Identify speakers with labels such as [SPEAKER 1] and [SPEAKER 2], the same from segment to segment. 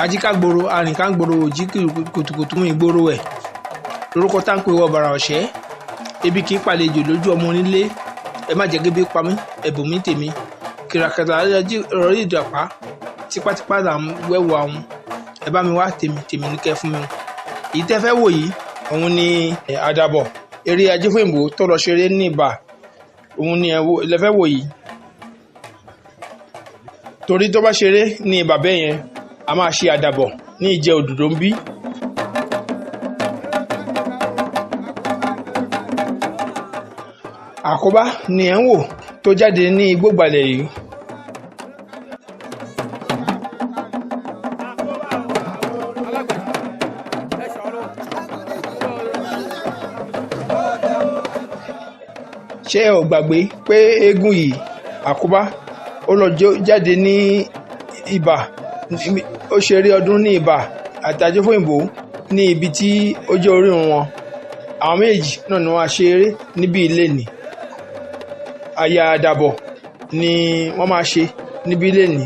[SPEAKER 1] ajíkàgboro arìnkágboro òjì kùtùkùtù mú ìgboro ẹ̀ lórúkọ tá ń pè wọ bàrà ọ̀ṣẹ́ ebi kì í pàlejò lójú ọmọ onílé ẹ má jẹ́ gébé pa mí ẹ̀bùn mi tèmi kìràkìtà ọ̀rọ̀ yìí dàpá tipátipá là ń wẹ̀wọ̀ àwọn ẹ bá mi wá tèmi ní kẹ́ fún mi èyí tẹ́ fẹ́ wò yìí òun ni Adabo Ere Ajofoyinbo tó lọ ṣeré ní Ìbà òun ni ẹ fẹ́ wò yìí torí tó bá ṣeré ní Ìbà bẹ́ẹ̀ yẹn a máa ṣe Adabo ní Ìjeòdòdó ń bí. Àkóbá ni ẹ̀ ń wò tó jáde ní igbógbalẹ̀ yìí. ṣé ẹ ò gbàgbé pé eégún yìí Àkóbá ó lọ jáde ní Ìbà ó ṣeré ọdún ní Ìbà àti Ajofoyinbo ní ibi tí ó jẹ́ orírun wọn àwọn méjì náà ni wọ́n á ṣeré níbi ilé ni aya Adabo ni wọ́n máa ṣe níbi ilé ni.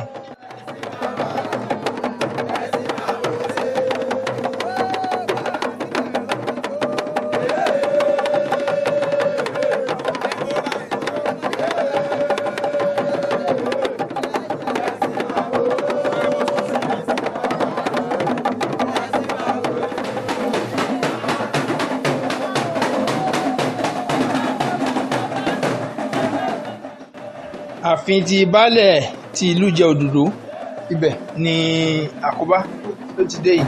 [SPEAKER 1] ààfin ti baálẹ̀ ti ìlú Ijeododo ibẹ̀ ni Àkóbá ló ti dé yìí.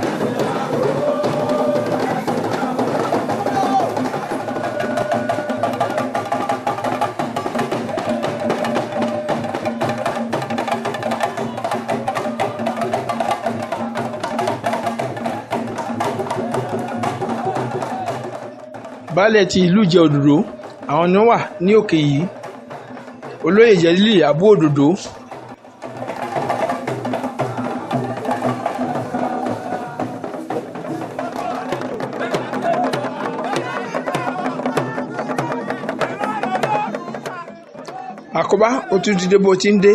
[SPEAKER 1] baálẹ̀ ti ìlú Ijeododo àwọn ni wọ́n wà ní òkè yìí olóyè Ilu Ijeododo. Àkóbá ó tún ti dé bó ti ń dé.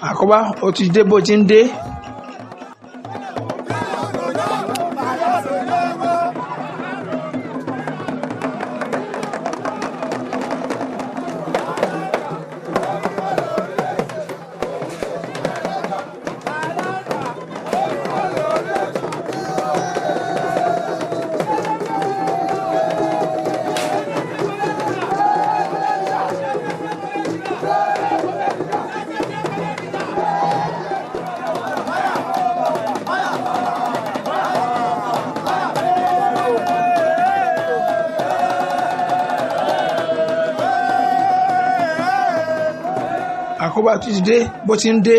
[SPEAKER 1] Àkóbá ó ti dé bó ti ń dé. Àkóbá tún ti dé bó ti ń dé.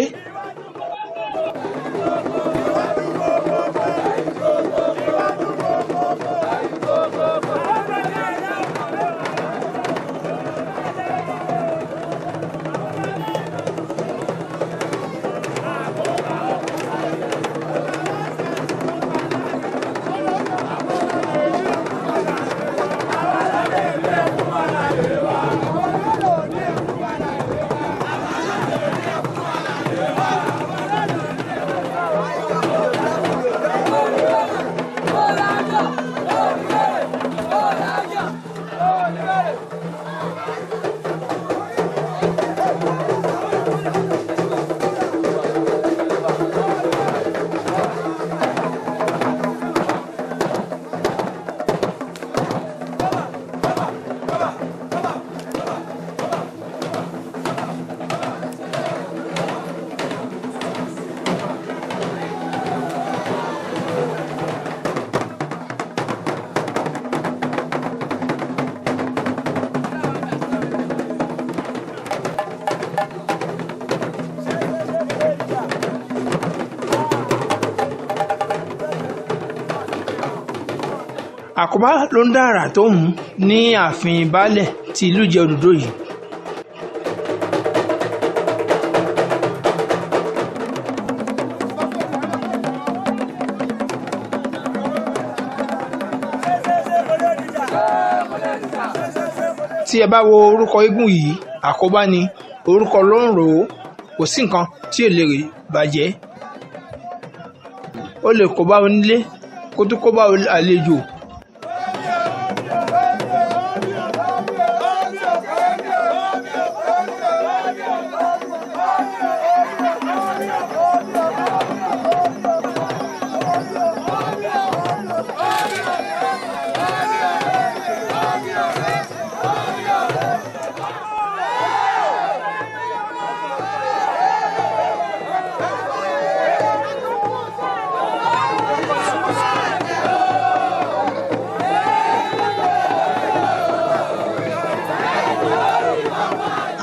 [SPEAKER 1] Àkóbá ló ń dá àrà tó mú ní ààfin baálẹ̀ ti ìlú Ijeododo yìí. tí ẹ bá wo orúkọ eégún yìí àkóbá ni orúkọ ló ń rò ó kò sí nǹkan tí ò lè bàjẹ́ ó lè kó bá onílé kó tó kó bá àlejò.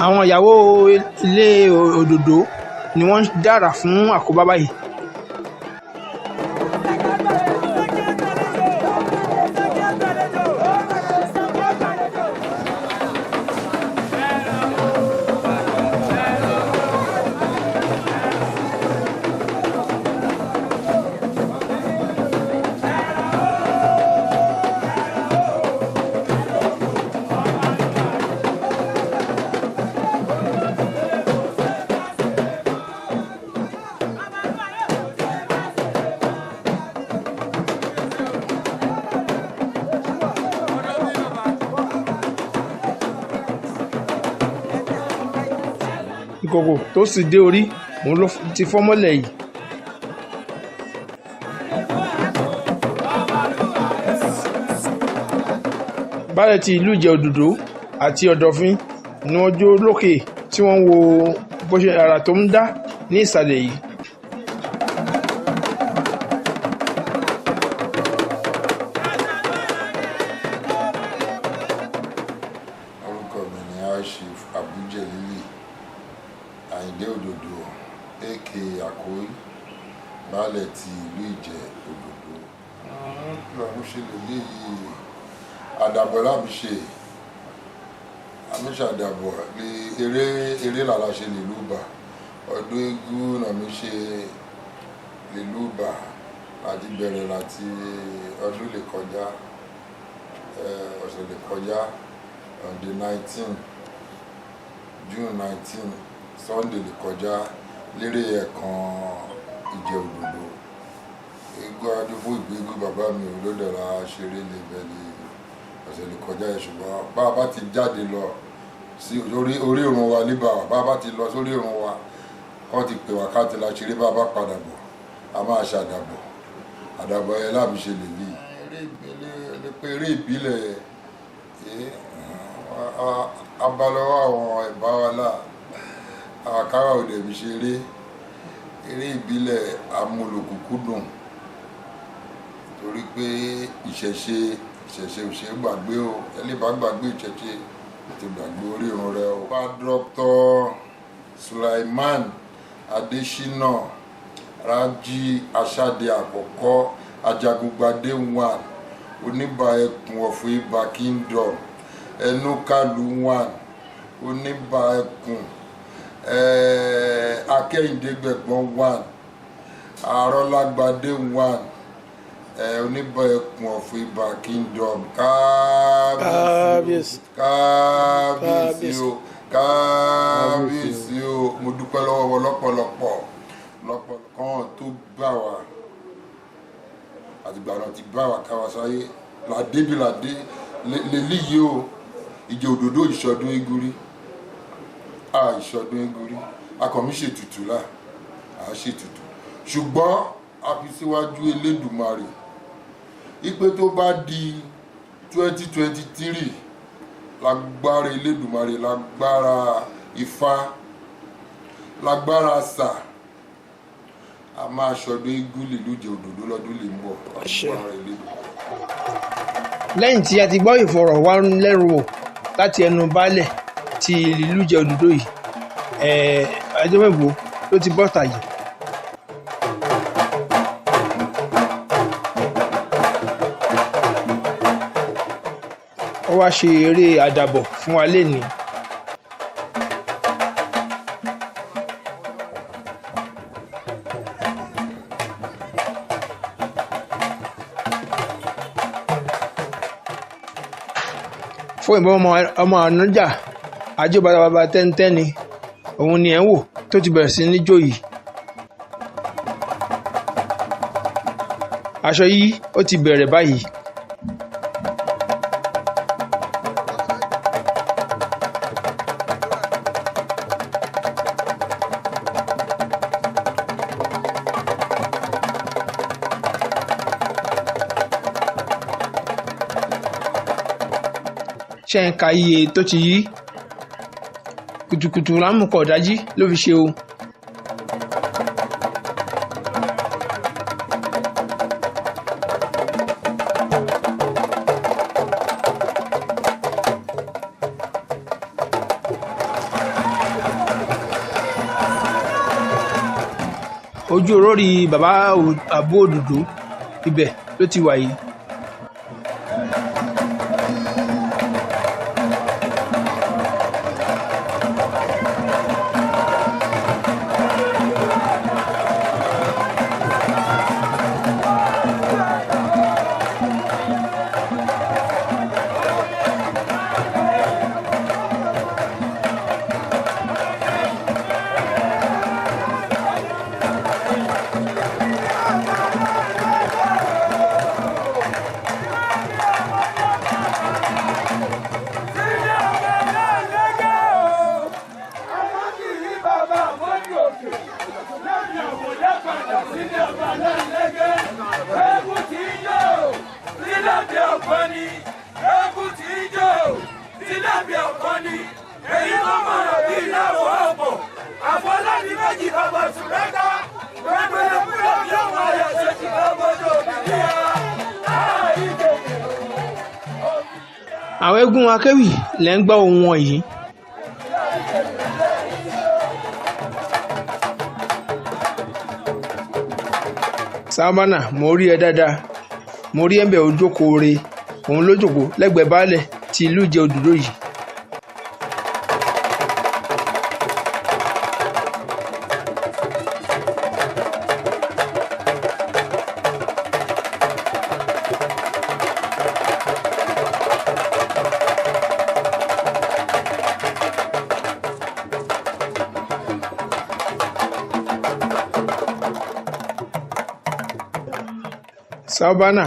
[SPEAKER 1] Àwọn ìyàwó ilé òdòdó ni wọ́n dára fún àkóbá báyìí. Ìkòkò tó sì dé orí òun ló ti fọ́ mọ́lẹ̀ yìí. Baálẹ̀ ti ìlú Ìjẹ̀òdòdó àti Ọ̀dọ̀fin ni wọ́n jó lókè tí wọ́n ń wo bó ṣe ara tó ń dá ní ìsàlẹ̀ yìí.
[SPEAKER 2] Orúkọ mi ni Chief Abuja Lili Àyìndé Òdòdó aka Àkóyí baálẹ̀ ti ìlú Ìjẹ̀òdòdó. Lọ́run ṣe lè léyìí àdàbọ̀ láti ṣe àmìṣe àdàbọ̀ eré làlá ṣe lè lúbà ọdún eégún náà mi ṣe lè lúbà láti bẹ̀rẹ̀ láti ọdún lè kọjá ọ̀sẹ̀ lè kọjá on the 19 June 19 Sunday lè kọjá lérè ẹ̀kan Ìjẹ̀òdòdó eégún adúfó ìgbégún bàbá mi olódọ̀ra ṣeré lè bẹ̀lẹ̀ ọ̀sẹ̀ lè kọjá ẹ̀ ṣùgbọ́n bá a bá ti jáde lọ sí orí ìrun wa níbà bá a bá ti lọ sórí ìrun wa kọ́ ti pè wá káàtì la ṣeré bá a bá padà bọ̀ a máa ṣàdàbọ̀ àdàbọ̀ ẹ̀ láàbí ṣe lè lè eré ìbílẹ̀ abalọ́wọ́ àwọn ẹ̀bá wa là àkàrà òde mi ṣeré eré ìbílẹ̀ amúlòkùnkúndùn torí pé ìṣẹ̀ṣe òṣèré gbàgbé o ẹni bá gbàgbé ìṣẹ̀ṣe ti gbàgbé orírun rẹ o. bá Dr. Sulaiman Adesina Rájí Aṣáde àkọ́kọ́ Ajagungbadé 1 Oníbà Ẹkùn ọ̀fọ̀ Ìbà Kingdom Ẹnúkàlù 1 Oníbà Ẹkùn Akẹ́yìndégbẹ̀gbọ́n 1 Àrọ́lágbadé 1 Oníbà Ẹkùn ọ̀fọ̀ Ìbà Kingdom kábíyèsí o mo dúpẹ́ lọ́wọ́ lọ́pọ̀lọpọ̀ kan tó bá wa àtìgbà náà ti bá wa káwa sáyé ládé bí ládé lélẹ́yìí o Ìjẹ̀òdòdó ìṣọdún egúrí ìṣọdún egúrí akọ̀mí ṣètùtù ṣètùtù ṣùgbọ́n a fi síwájú Elédùmarè ipe tó bá di 2023 lágbára Elédùmarè lágbára Ifá lágbára àṣà a máa ṣọdún eégún ìlú Ìjẹ̀òdòdó lọ́dún lè ń bọ̀.
[SPEAKER 1] Lẹ́yìn tí a ti gbọ́ ìfọ̀rọ̀wánilẹ́nuwò láti ẹnu baálẹ̀ ti ìlú Ìjẹ̀òdòdó yìí Adéwẹ̀gbó ló ti bọ́ta yìí. Ó wá ṣe eré àdàbọ̀ fún wa lénìí. Àfọyìnbó ọmọ ànájà ajó bàbá tẹ́ntẹ́ni òun ni ẹ̀ ń wò tó ti bẹ̀rẹ̀ sí ní jó yìí. Aṣọ yìí ó ti bẹ̀rẹ̀ báyìí. Ṣé ń ka iye tó ti yí? Kùtùkùtù lámùkọ̀ dájí ló fi ṣe o. Ojú olórí bàbá Àbó Òdòdó ibẹ̀ ló ti wà yìí. Àwọn eégún akéwì lẹ́ ń gbọ́ ohùn wọn yìí. Sábánà mo rí ẹ dáadáa, mo rí ẹ̀ńbẹ̀ ojókòó re, òun ló jókòó lẹ́gbẹ̀ẹ́ baálẹ̀ ti ìlú Ìjẹ̀òdòdó yìí. Sábánà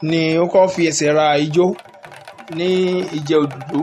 [SPEAKER 1] ni ó kọ́ fi ẹsẹ̀ ra ijó ní Ìjẹ̀òdòdó.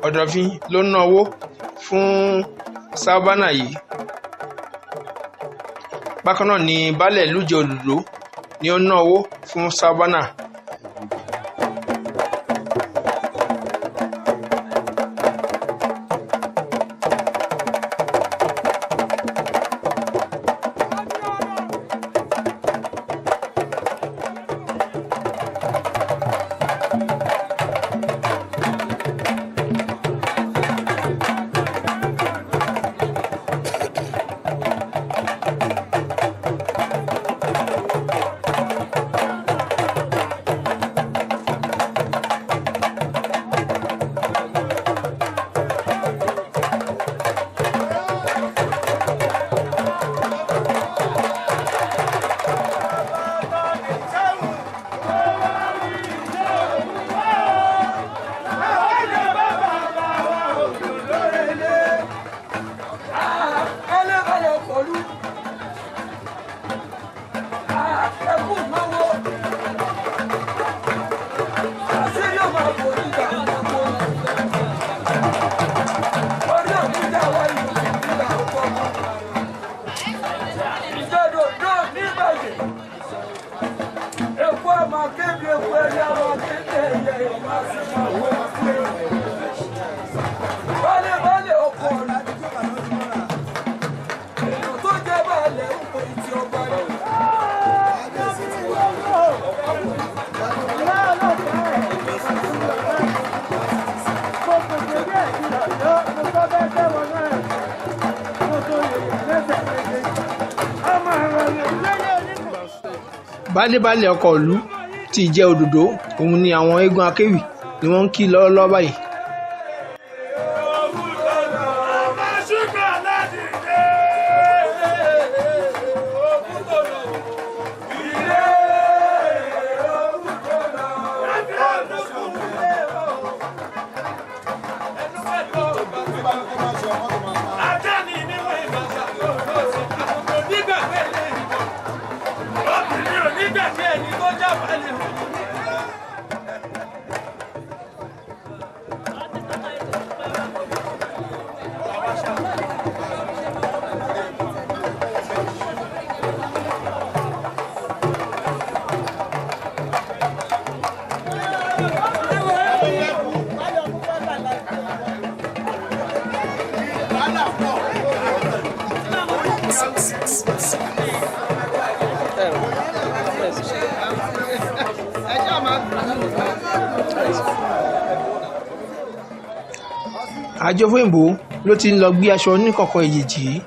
[SPEAKER 1] Ọ̀dọ̀fin ló ń náwó fún Sábánà yìí. Bákan náà ni baálẹ̀ ìlú Ìjẹ̀òdòdó ni ó ń náwó fún Sábánà. Baálé ọkọ̀ ìlú ti Ìjẹ̀òdòdó òun ni àwọn eégún akéwì ni wọ́n ń kí lọ́wọ́lọ́wọ́ báyìí. Ajofoyinbo ló ti ń lọ gbé aṣọ oníkọ̀kọ̀ èjèèjì yìí.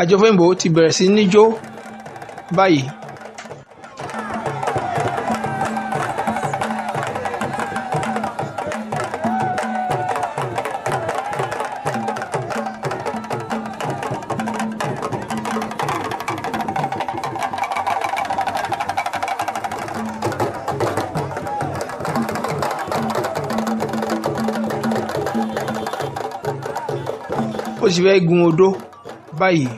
[SPEAKER 1] Ajofoyinbo ti bẹ̀rẹ̀ sí ní jó báyìí. Ó sì fẹ́ gun odó báyìí.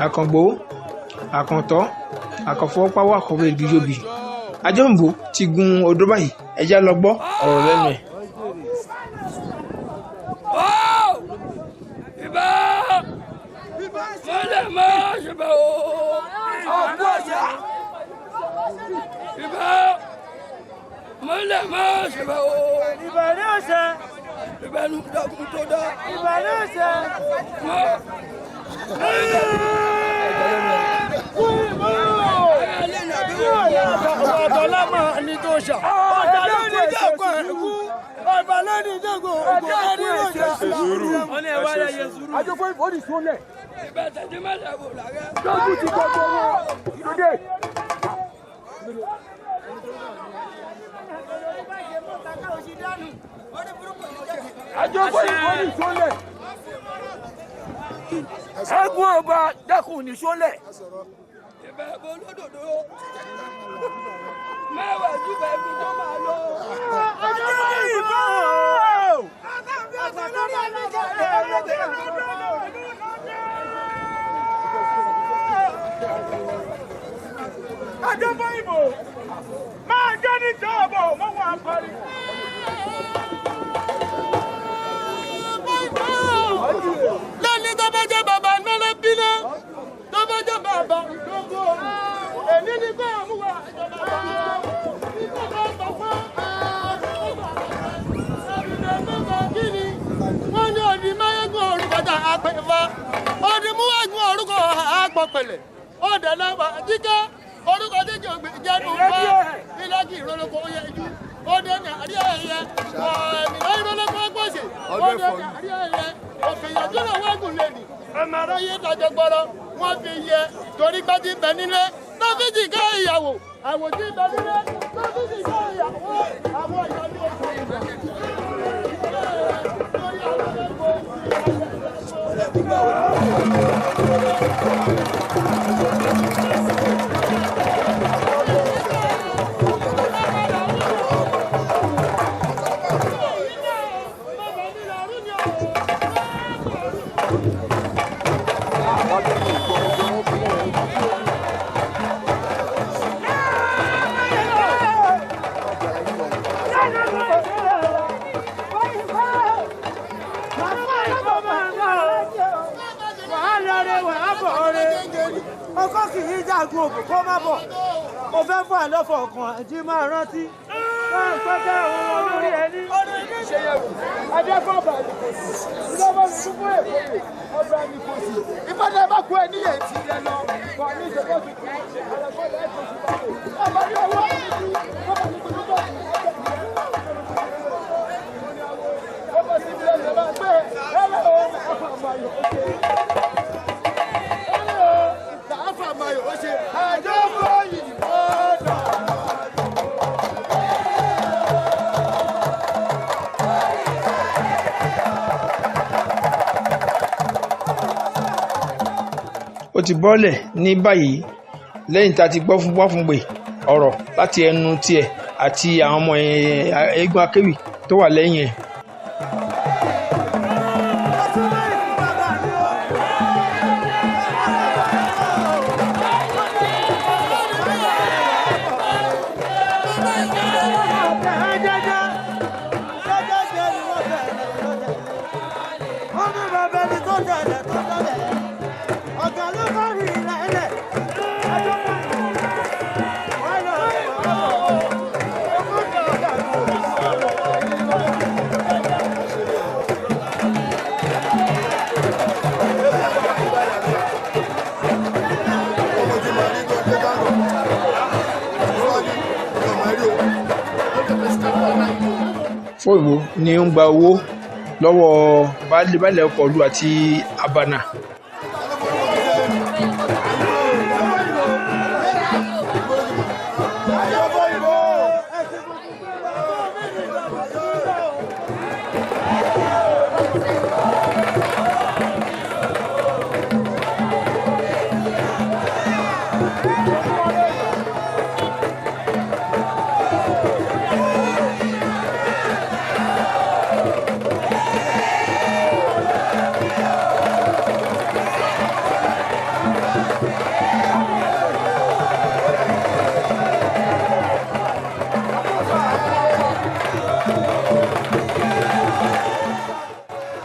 [SPEAKER 1] Àkàngbò, àkàntọ́, àkànfọwọ́páwọ́, àkànwé ìdíjọ́bì. Ajofoyinbo ti gun odó báyìí, ẹ jẹ́ lọ gbọ́ ọ̀rọ̀ lẹ́nu ẹ̀.
[SPEAKER 3] Ẹ̀gbọ́n ọba dákun ní sólẹ̀. Ìbẹ̀bọ̀ olódòdó. Mẹ́wàá jùbẹ̀ mi tó máa lọ. Ajofoyinbo! Ajofoyinbo! Máa jẹ́ ní jọ́ọ̀bọ̀ mọ́ wọn parí. Lẹ́ni tó bá jẹ́ bàbá mẹ́lẹ́ bínú, tó bá jẹ́ bàbá ìdógó, èmi ní kó mú wa ìjọba bá ìjọba bá fún ìjọba kí ni wọ́n ní òdì máyégún orúkọ̀tà àpẹ̀fà, òdì mú ẹ̀gún orúkọ àpọ̀pẹ̀lẹ̀, òdì náà jíkẹ́ orúkọ tí jò gbé jẹ́nu bá ìlàjì ìrọ̀lọ́kọ̀ ó yẹ ju ó dé ní àrí ẹ̀yẹ ẹ̀mí ìrọ̀lọ́kọ̀ gbòsè ó dé ní àrí ẹ̀yẹ òfìyà tó lọ wágùn lẹ́nì ẹ̀mọ aráyé dájọ́ gbọ́rọ̀ wọ́n fi yẹ torí bá ti bẹ̀ nílé lọ́fíìsì ká ìyàwó àwòjí bẹ̀ nílé lọ́fíìsì ká ìyàwó àwọn ìyàwó
[SPEAKER 4] ọkọ kì í jagun òkú kó má bọ̀ mo fẹ́ fún àlọ́fọ̀ ọkàn àjí máa rántí wọ́n ń pẹ́kẹ́ àwọn olórí ẹni. ọdún ilé ìṣẹ̀yẹ̀wò adẹ́fọ́ ọba àdìpọ̀sì ìjọba ìṣubú èkó ọba àdìpọ̀sì ìpàdé bá kú ẹ níyẹn ti rẹ lọ kọ ní ìjọba tuntun àlọ́fọ́ ilẹ̀ ẹ̀kọ́ sí báwo ọba ní ọwọ́ ọba ní tuntun tó ọba sí ilé ìjọba gbé ẹlẹ́wọ̀n ọba àmàyọ̀ òkè.
[SPEAKER 1] ó ti bọ́lẹ̀ ní báyìí lẹ́yìn tá a ti gbọ́ fún wáfúngbè ọ̀rọ̀ láti ẹnu tiẹ̀ àti àwọn ọmọ eégún akéwì tó wà lẹ́yìn ẹ̀. Fóyìnbó ni ó ń gba owó lọ́wọ́ baálẹ̀ ọkọ̀ ìlú àti abànà.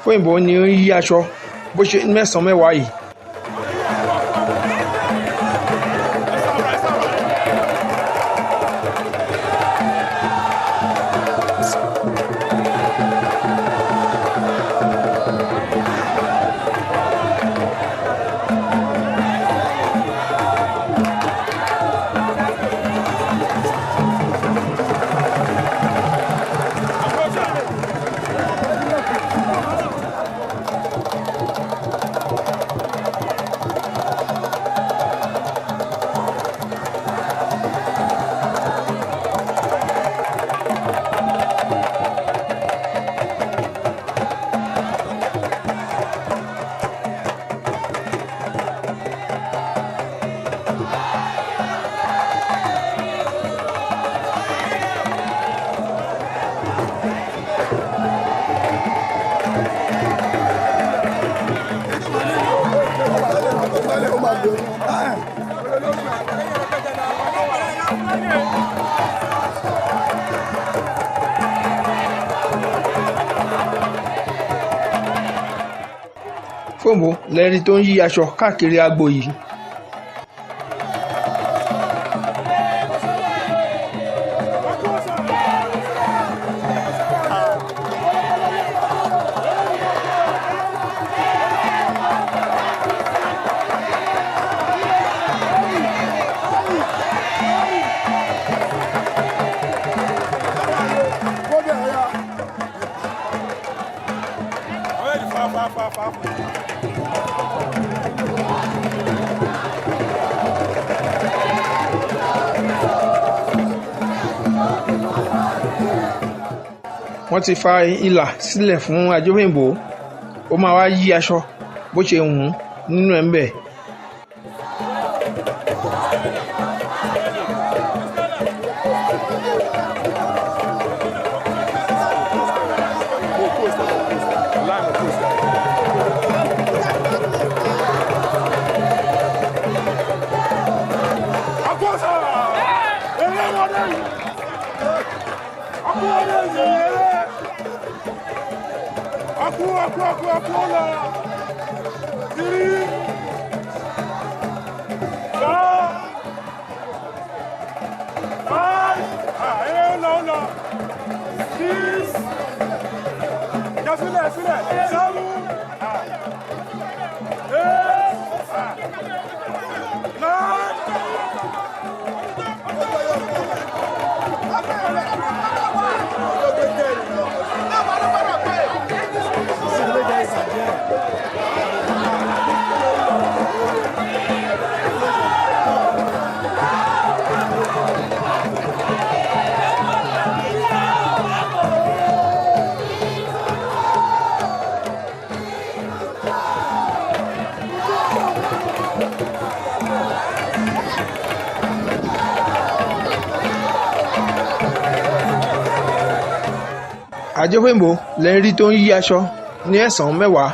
[SPEAKER 1] Fóyìnbó ni ó ń yí aṣọ bó ṣe mẹ́sàn-án mẹ́wàá yìí. Fóyìnbó lẹ́ni tó ń yí aṣọ káàkiri agbo yìí. wọ́n ti fa ìlà sílẹ̀ fún Ajofoyinbo. Ó máa wá yí aṣọ bó ṣe wù ú nínú ẹ̀ ń bẹ̀. Ajofoyinbo lẹ́yìn rí tó ń yí aṣọ ní ẹ̀sán mẹ́wàá.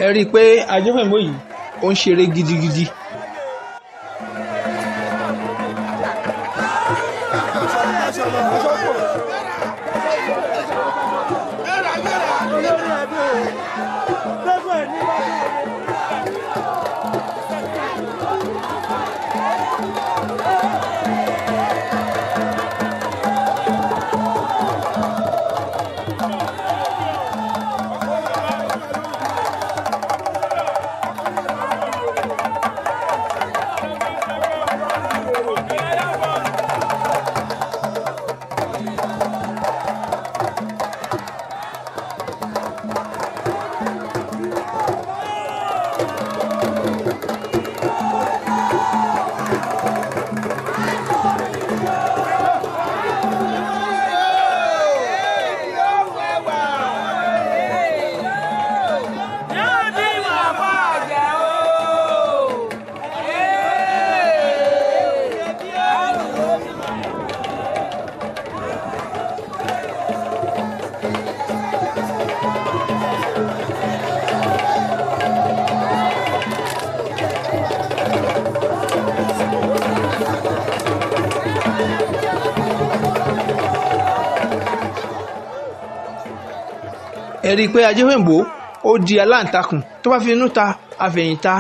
[SPEAKER 1] Ẹ rí i pé Ajofoyinbo yìí ó ń ṣeré gidigidi. Ẹ rí i pé Ajofoyinbo ó di aláǹtakùn, tó bá fi inú ta àfẹ̀yìntà.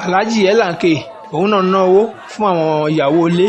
[SPEAKER 1] Alhaji Elanke òun náà ná owó fún àwọn ìyàwó ilé.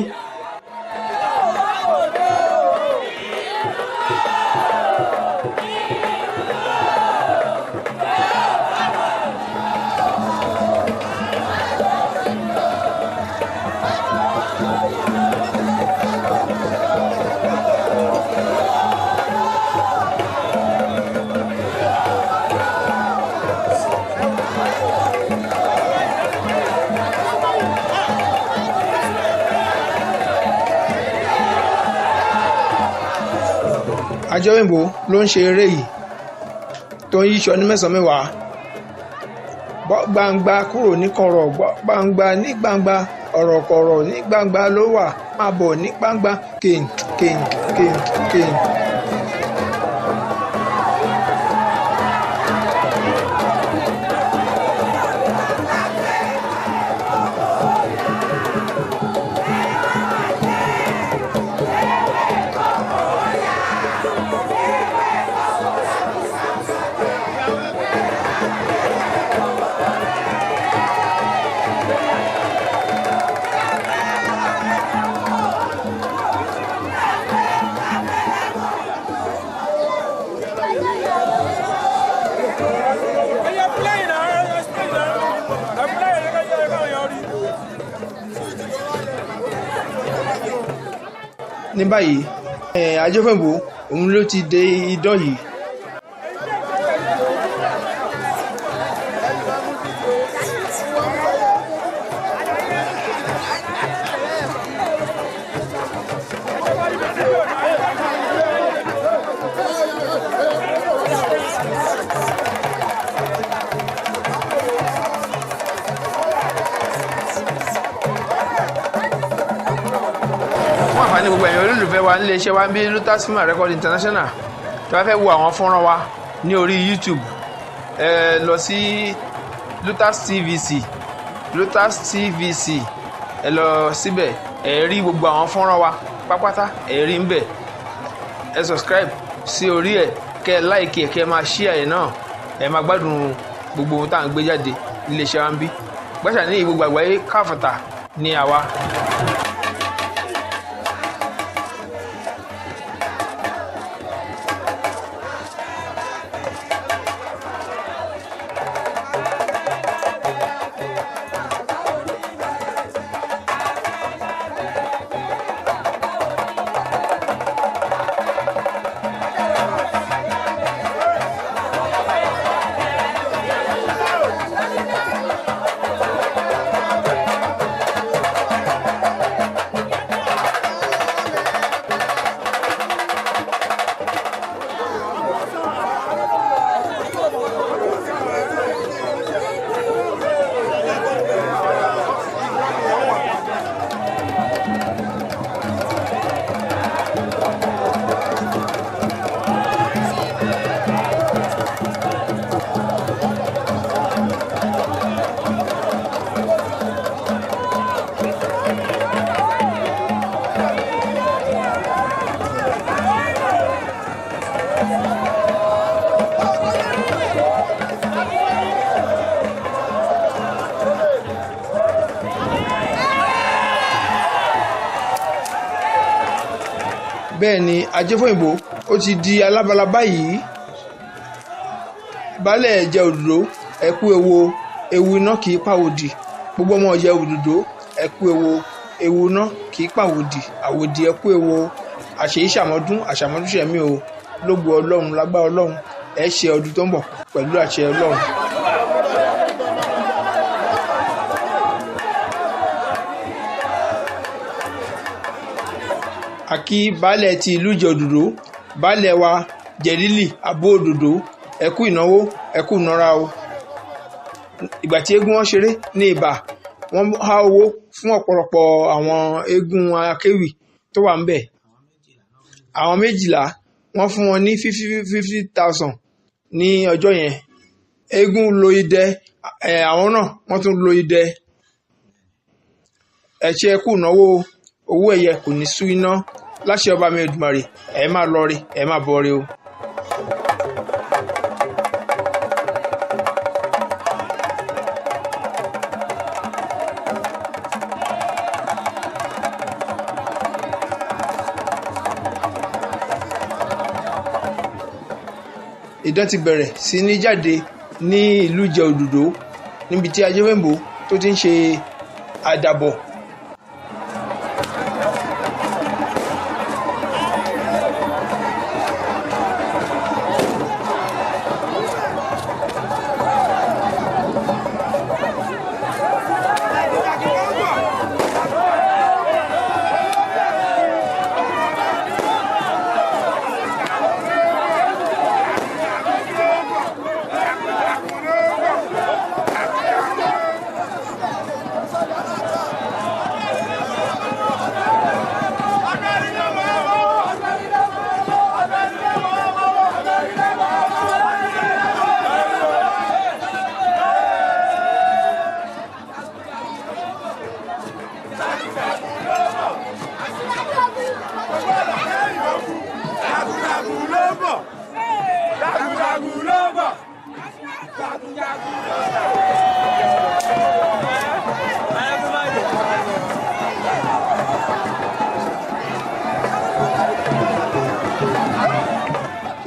[SPEAKER 1] Ajofoyinbo ló ń ṣe eré yìí tó ń yíṣọ ní mẹ́sàn-án mẹ́wàá. Bọ́ gbangba kúrò ní kọ̀rọ̀, bọ́ gbangba ní gbangba, ọ̀rọ̀ kọ̀rọ̀ ní gbangba ló wà, máa bọ̀ ní gbangba kìn kìn kìn kìn. Ní báyìí Ajofoyinbo òun ló ti dé idán yìí. Ní gbogbo ẹ̀yin olólùfẹ́ wa nílé iṣẹ́ wa ń bí Lutas Film Record International tí wọ́n fẹ́ wo àwọn fọ́nrán wa ní orí YouTube lọ sí Lutas TVC ẹ lọ síbẹ̀ ẹ rí gbogbo àwọn fọ́nrán wa pápátá ẹ rí ń bẹ̀ ẹ subscribe sí orí ẹ̀ kẹ́ ẹ like ẹ̀ kẹ́ ẹ máa share ẹ̀ náà ẹ máa gbádùn gbogbo ohun tá à ń gbé jáde nílé iṣẹ́ wa ń bí gbàṣà ní gbogbo àgbáyé káfọ̀tà ní àwa. Bẹ́ẹ̀ ni Ajofoyinbo ó ti di alábala báyìí. Baálẹ̀ Ìjẹ̀ Òdòdó ẹ̀kú ewu iná kì í pàwòdì. Gbogbo ọmọ Ìjẹ̀ Òdòdó ẹ̀kú ewu iná kì í pàwòdì. Àwòdì ẹ̀kú ewu àṣeyí ṣàmọ́dún ṣẹ̀mí o. Lógo Ọlọ́run lágbára Ọlọ́run ẹ ṣe ọdún tó ń bọ̀ pẹ̀lú àṣẹ Ọlọ́run. Àkí baálẹ̀ ti ìlú Ìjẹ̀òdòdó baálẹ̀ wa Jẹ̀lílì Àbó Òdòdó ẹ̀kú ìnáwó ẹ̀kú ìnára o. Ìgbà tí eégún wọn ṣeré ní Ìbà wọ́n há owó fún ọ̀pọ̀lọpọ̀ àwọn eégún akéwì tó wà ń bẹ̀. Àwọn 12 wọ́n fún wọn ní 50,000 ní ọjọ́ yẹn. Eégún lo idẹ àwọn náà wọ́n tún lo idẹ. Ẹ ṣe ẹ̀kú ìnáwó owó ẹ̀yẹ kò ní sú iná láṣẹ ọba mi Èdùmàrè ẹ máa lọ rí ẹ máa bọ̀ rí o. idán ti bẹ̀rẹ̀ sí ní jáde ní ìlú Ìjeododo níbi tí Ajofoyinbo tó ti ń ṣe àdàbọ̀.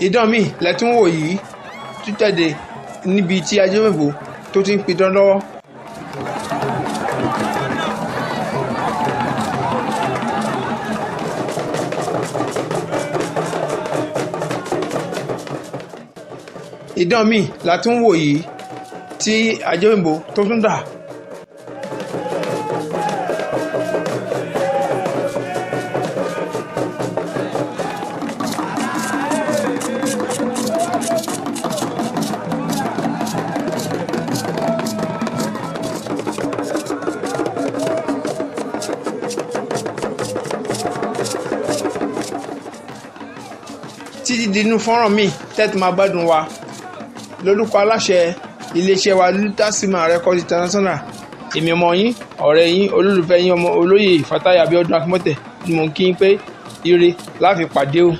[SPEAKER 1] Idán míì lẹ́tún wò yìí tún jáde níbi tí Ajofoyinbo tó ti ń pidán lọ́wọ́. Idán míì látún wò yìí tí Ajofoyinbo tó tún dà. Títí dínú fọ́nrán míì tẹ́tí máa gbádùn wa lórúkọ aláṣẹ iléeṣẹ́ wa Lutasima Record International, èmi ọmọ yín ọ̀rẹ́ yín olólùfẹ́ yín ọmọ olóyè Fatai Abiodun Akínmọ́tẹ̀ ni mò ń kí yín pé ire la fi pàdé o.